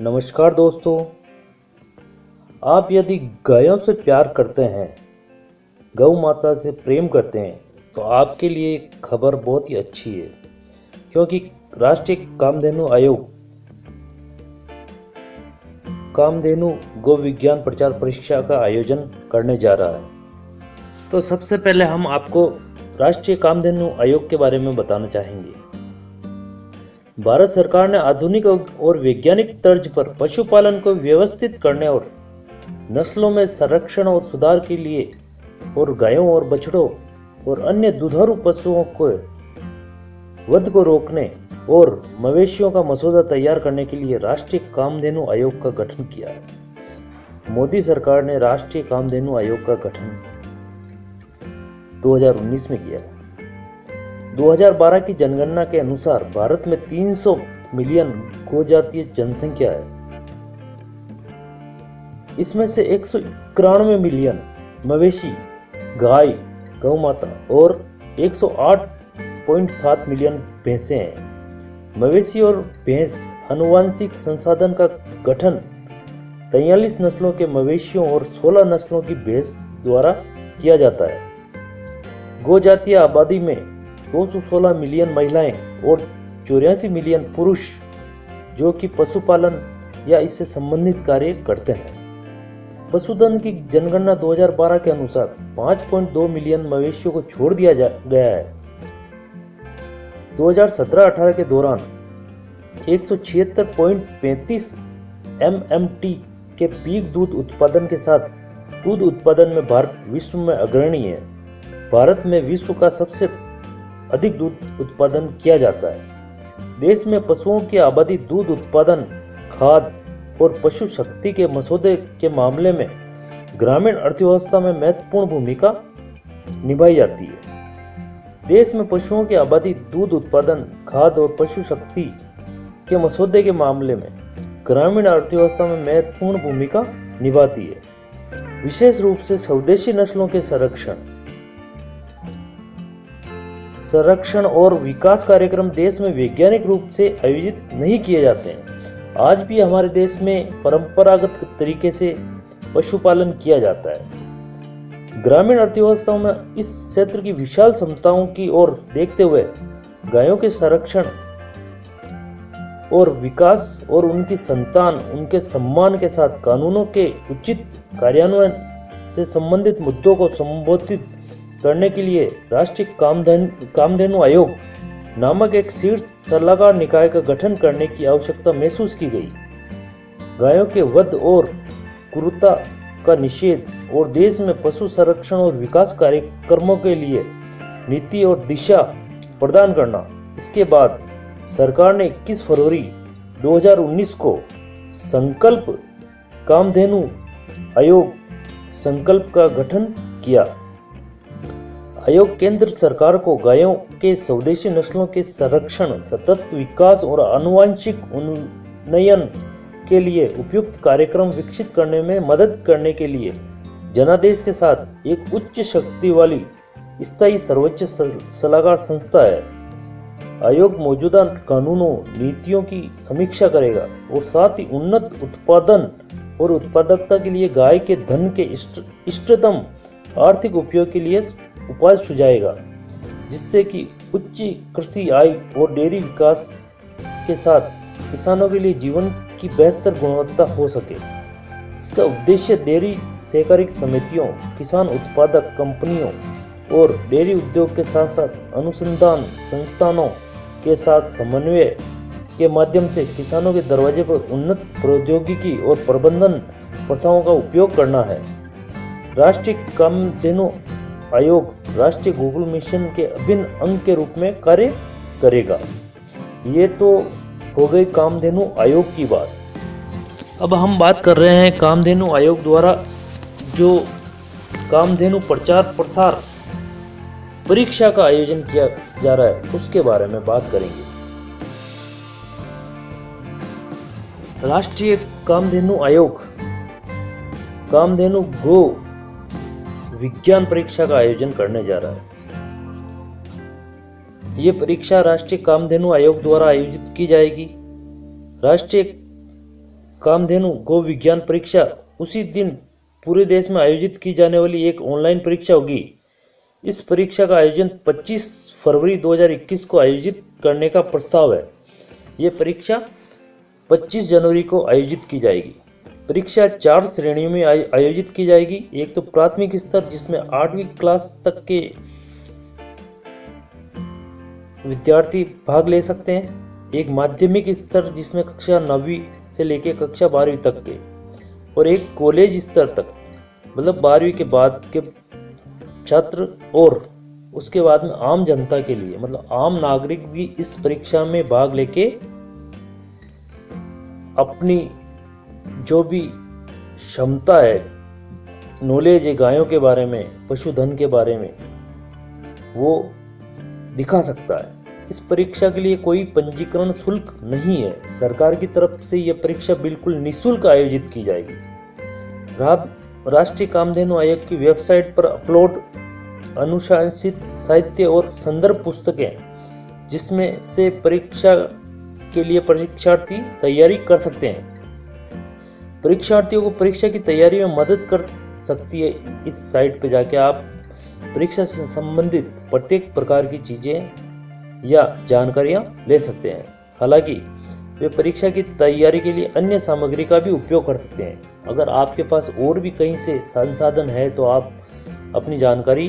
नमस्कार दोस्तों। आप यदि गायों से प्यार करते हैं, गौ माता से प्रेम करते हैं, तो आपके लिए एक खबर बहुत ही अच्छी है, क्योंकि राष्ट्रीय कामधेनु आयोग कामधेनु गौ विज्ञान प्रचार परीक्षा का आयोजन करने जा रहा है। तो सबसे पहले हम आपको राष्ट्रीय कामधेनु आयोग के बारे में बताना चाहेंगे। भारत सरकार ने आधुनिक और वैज्ञानिक तर्ज पर पशुपालन को व्यवस्थित करने और नस्लों में संरक्षण और सुधार के लिए और गायों और बछड़ों और अन्य दुधारू पशुओं को वध को रोकने और मवेशियों का मसौदा तैयार करने के लिए राष्ट्रीय कामधेनु आयोग का गठन किया है। मोदी सरकार ने राष्ट्रीय कामधेनु आयोग का गठन 2019 में किया है। 2012 की जनगणना के अनुसार भारत में 300 मिलियन गोजातीय जनसंख्या है। इसमें से 191 मिलियन मवेशी, गाय, गौ माता और 108.7 मिलियन भैंसें हैं। मवेशी और भैंस आनुवंशिक संसाधन का गठन 43 नस्लों के मवेशियों और 16 नस्लों की भैंस द्वारा किया जाता है। गोजातीय आबादी में 216 मिलियन महिलाएं और 84 मिलियन पुरुष जो कि पशुपालन या इससे संबंधित कार्य करते हैं। पशुधन की जनगणना 2012 के अनुसार 5.2 मिलियन मवेशियों को छोड़ दिया गया है। 2017-18 के दौरान 176.35 MMT के पीक दूध उत्पादन के साथ दूध उत्पादन में भारत विश्व में अग्रणी है। भारत में विश्व का सबसे अधिक दूध उत्पादन किया जाता है। देश में पशुओं की आबादी दूध उत्पादन, खाद्य और पशु शक्ति के मसौदे के मामले में ग्रामीण अर्थव्यवस्था में महत्वपूर्ण भूमिका निभाई जाती है। देश में पशुओं की आबादी दूध उत्पादन, खाद्य और पशु शक्ति के मसौदे के मामले में ग्रामीण अर्थव्यवस्था में महत्वपूर्ण भूमिका निभाती है। विशेष रूप से स्वदेशी नस्लों के संरक्षण और विकास कार्यक्रम देश में वैज्ञानिक रूप से आयोजित नहीं किए जाते हैं। आज भी हमारे देश में परंपरागत तरीके से पशुपालन किया जाता है। ग्रामीण अर्थव्यवस्था में इस क्षेत्र की विशाल क्षमताओं की ओर देखते हुए गायों के संरक्षण और विकास और उनकी संतान, उनके सम्मान के साथ कानूनों के उचित कार्यान्वयन से संबंधित मुद्दों को संबोधित करने के लिए राष्ट्रीय कामधेनु आयोग नामक एक शीर्ष सलाहकार निकाय का गठन करने की आवश्यकता महसूस की गई। गायों के वध और क्रूरता का निषेध और देश में पशु संरक्षण और विकास कार्यक्रमों के लिए नीति और दिशा प्रदान करना। इसके बाद सरकार ने 21 फरवरी 2019 को संकल्प कामधेनु आयोग संकल्प का गठन किया। आयोग केंद्र सरकार को गायों के स्वदेशी नस्लों के संरक्षण, सतत विकास और आनुवंशिक उन्नयन के लिए उपयुक्त कार्यक्रम विकसित करने में मदद करने के लिए जनादेश के साथ एक उच्च शक्ति वाली स्थायी सर्वोच्च सलाहकार संस्था है। आयोग मौजूदा कानूनों, नीतियों की समीक्षा करेगा और साथ ही उन्नत उत्पादन और उत्पादकता के लिए गाय के धन के इष्टतम आर्थिक उपयोग के लिए उपाय सुझाएगा, जिससे कि उच्च कृषि आय और डेयरी विकास के साथ किसानों के लिए जीवन की बेहतर गुणवत्ता हो सके। इसका उद्देश्य डेयरी सहकारी समितियों, किसान उत्पादक कंपनियों और डेयरी उद्योग के साथ साथ अनुसंधान संस्थानों के साथ समन्वय के माध्यम से किसानों के दरवाजे पर उन्नत प्रौद्योगिकी और प्रबंधन प्रथाओं का उपयोग करना है। राष्ट्रीय कामधेनु आयोग राष्ट्रीय गूगल मिशन के अभिन्न अंग के रूप में कार्य करेगा। ये तो हो गई कामधेनु आयोग की बात। अब हम बात कर रहे हैं कामधेनु आयोग द्वारा जो कामधेनु प्रचार प्रसार परीक्षा का आयोजन किया जा रहा है उसके बारे में बात करेंगे। राष्ट्रीय कामधेनु आयोग कामधेनु गो विज्ञान परीक्षा का आयोजन करने जा रहा है। ये परीक्षा राष्ट्रीय कामधेनु आयोग द्वारा आयोजित की जाएगी। राष्ट्रीय कामधेनु गो विज्ञान परीक्षा उसी दिन पूरे देश में आयोजित की जाने वाली एक ऑनलाइन परीक्षा होगी। इस परीक्षा का आयोजन 25 फरवरी 2021 को आयोजित करने का प्रस्ताव है। ये परीक्षा 25 जनवरी को आयोजित की जाएगी। परीक्षा 4 श्रेणियों में आयोजित की जाएगी। एक तो प्राथमिक स्तर जिसमें 8वीं क्लास तक के विद्यार्थी भाग ले सकते हैं। एक माध्यमिक स्तर जिसमें कक्षा 9वीं से लेकर कक्षा 12वीं तक के, और एक कॉलेज स्तर तक मतलब 12वीं के बाद के छात्र, और उसके बाद में आम जनता के लिए मतलब आम नागरिक भी इस परीक्षा में भाग लेके अपनी जो भी क्षमता है, नॉलेज है गायों के बारे में, पशुधन के बारे में, वो दिखा सकता है। इस परीक्षा के लिए कोई पंजीकरण शुल्क नहीं है। सरकार की तरफ से यह परीक्षा बिल्कुल निःशुल्क आयोजित की जाएगी। राष्ट्रीय कामधेनु आयोग की वेबसाइट पर अपलोड अनुशंसित साहित्य और संदर्भ पुस्तकें जिसमें से परीक्षा के लिए परीक्षार्थी तैयारी कर सकते हैं। परीक्षार्थियों को परीक्षा की तैयारी में मदद कर सकती है। इस साइट पर जाके आप परीक्षा से संबंधित प्रत्येक प्रकार की चीज़ें या जानकारियां ले सकते हैं। हालांकि वे परीक्षा की तैयारी के लिए अन्य सामग्री का भी उपयोग कर सकते हैं। अगर आपके पास और भी कहीं से संसाधन है तो आप अपनी जानकारी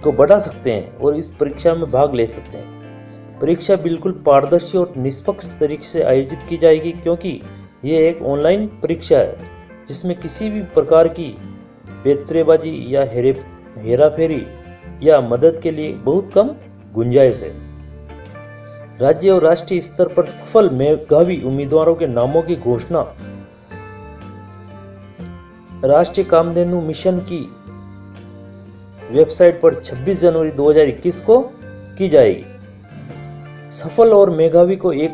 को बढ़ा सकते हैं और इस परीक्षा में भाग ले सकते हैं। परीक्षा बिल्कुल पारदर्शी और निष्पक्ष तरीके से आयोजित की जाएगी, क्योंकि ये एक ऑनलाइन परीक्षा है जिसमें किसी भी प्रकार की पेचरेबाजी या हेराफेरी या मदद के लिए बहुत कम गुंजाइश है। राज्य और राष्ट्रीय स्तर पर सफल मेधावी उम्मीदवारों के नामों की घोषणा राष्ट्रीय कामधेनु मिशन की वेबसाइट पर 26 जनवरी 2021 को की जाएगी। सफल और मेधावी को एक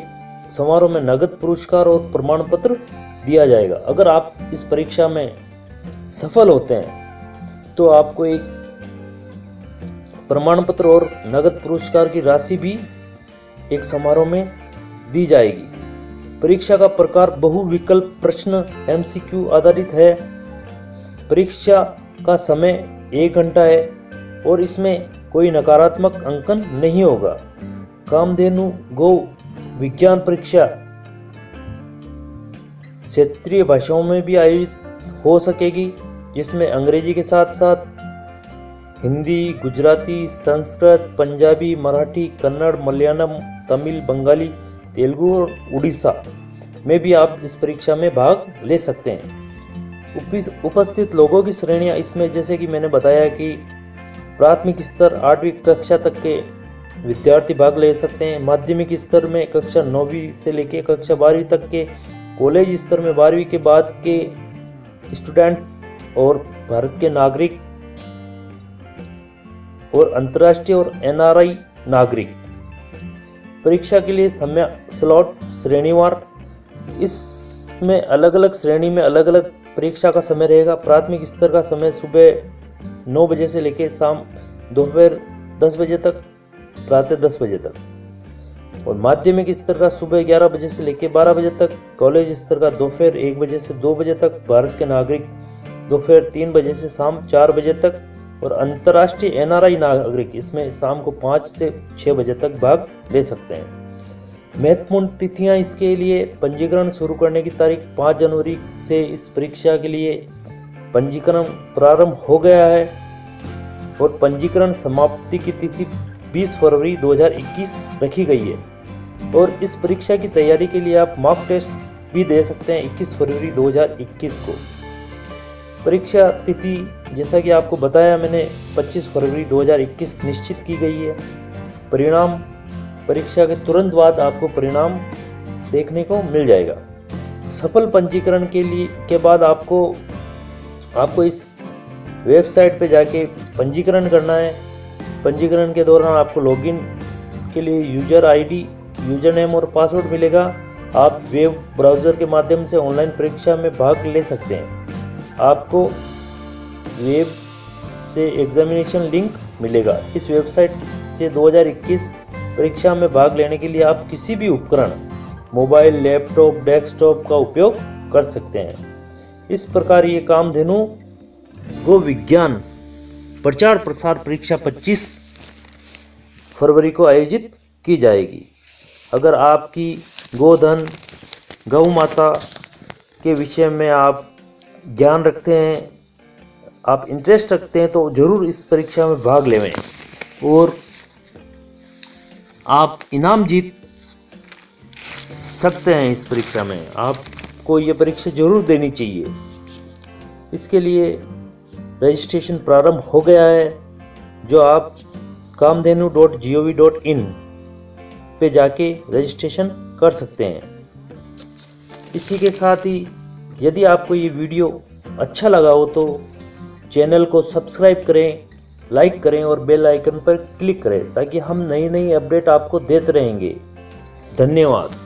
समारोह में नगद पुरस्कार और प्रमाण पत्र दिया जाएगा। अगर आप इस परीक्षा में सफल होते हैं तो आपको एक प्रमाण पत्र और नगद पुरस्कार की राशि भी एक समारोह में दी जाएगी। परीक्षा का प्रकार बहुविकल्प प्रश्न MCQ आधारित है। परीक्षा का समय 1 घंटा है और इसमें कोई नकारात्मक अंकन नहीं होगा। कामधेनु गो विज्ञान परीक्षा क्षेत्रीय भाषाओं में भी आयोजित हो सकेगी, जिसमें अंग्रेजी के साथ साथ हिंदी, गुजराती, संस्कृत, पंजाबी, मराठी, कन्नड़, मलयालम, तमिल, बंगाली, तेलुगु और उड़ीसा में भी आप इस परीक्षा में भाग ले सकते हैं। उपस्थित लोगों की श्रेणियां इसमें जैसे कि मैंने बताया कि प्राथमिक स्तर 8वीं कक्षा तक के विद्यार्थी भाग ले सकते हैं। माध्यमिक स्तर में कक्षा 9वीं से लेकर कक्षा 12वीं तक के, कॉलेज स्तर में 12वीं के बाद के स्टूडेंट्स और भारत के नागरिक और अंतर्राष्ट्रीय और NRI नागरिक। परीक्षा के लिए समय स्लॉट श्रेणीवार, इसमें अलग अलग श्रेणी में अलग अलग परीक्षा का समय रहेगा। प्राथमिक स्तर का समय सुबह 9 बजे से लेकर शाम दोपहर 10 बजे तक, प्रातः 10 बजे तक, और माध्यमिक स्तर का सुबह 11 बजे से लेकर 12 बजे तक। कॉलेज स्तर का दोपहर 1 बजे से 2 बजे तक, भारत के नागरिक दोपहर 3 बजे से शाम 4 बजे तक, और अंतर्राष्ट्रीय NRI नागरिक इसमें शाम को 5 से 6 बजे तक भाग ले सकते हैं। महत्वपूर्ण तिथियां इसके लिए: पंजीकरण शुरू करने की तारीख 5 जनवरी से इस परीक्षा के लिए पंजीकरण प्रारंभ हो गया है और पंजीकरण समाप्ति की तिथि 20 फरवरी 2021 रखी गई है। और इस परीक्षा की तैयारी के लिए आप मॉक टेस्ट भी दे सकते हैं 21 फरवरी 2021 को। परीक्षा तिथि जैसा कि आपको बताया मैंने 25 फरवरी 2021 निश्चित की गई है। परिणाम परीक्षा के तुरंत बाद आपको परिणाम देखने को मिल जाएगा। सफल पंजीकरण के बाद आपको इस वेबसाइट पे जाके पंजीकरण करना है। पंजीकरण के दौरान आपको लॉगिन के लिए यूजर ID, यूजर नेम और पासवर्ड मिलेगा। आप वेब ब्राउज़र के माध्यम से ऑनलाइन परीक्षा में भाग ले सकते हैं। आपको वेब से एग्जामिनेशन लिंक मिलेगा। इस वेबसाइट से 2021 परीक्षा में भाग लेने के लिए आप किसी भी उपकरण मोबाइल, लैपटॉप, डेस्कटॉप का उपयोग कर सकते हैं। इस प्रकार ये कामधेनु गो विज्ञान प्रचार प्रसार परीक्षा 25 फरवरी को आयोजित की जाएगी। अगर आपकी गोधन, गौ माता के विषय में आप ज्ञान रखते हैं, आप इंटरेस्ट रखते हैं, तो ज़रूर इस परीक्षा में भाग लें और आप इनाम जीत सकते हैं। इस परीक्षा में आपको ये परीक्षा ज़रूर देनी चाहिए। इसके लिए रजिस्ट्रेशन प्रारंभ हो गया है, जो आप kamdhenu.gov.in पे जाके रजिस्ट्रेशन कर सकते हैं। इसी के साथ ही यदि आपको ये वीडियो अच्छा लगा हो तो चैनल को सब्सक्राइब करें, लाइक करें और बेल आइकन पर क्लिक करें ताकि हम नई नई अपडेट आपको देते रहेंगे। धन्यवाद।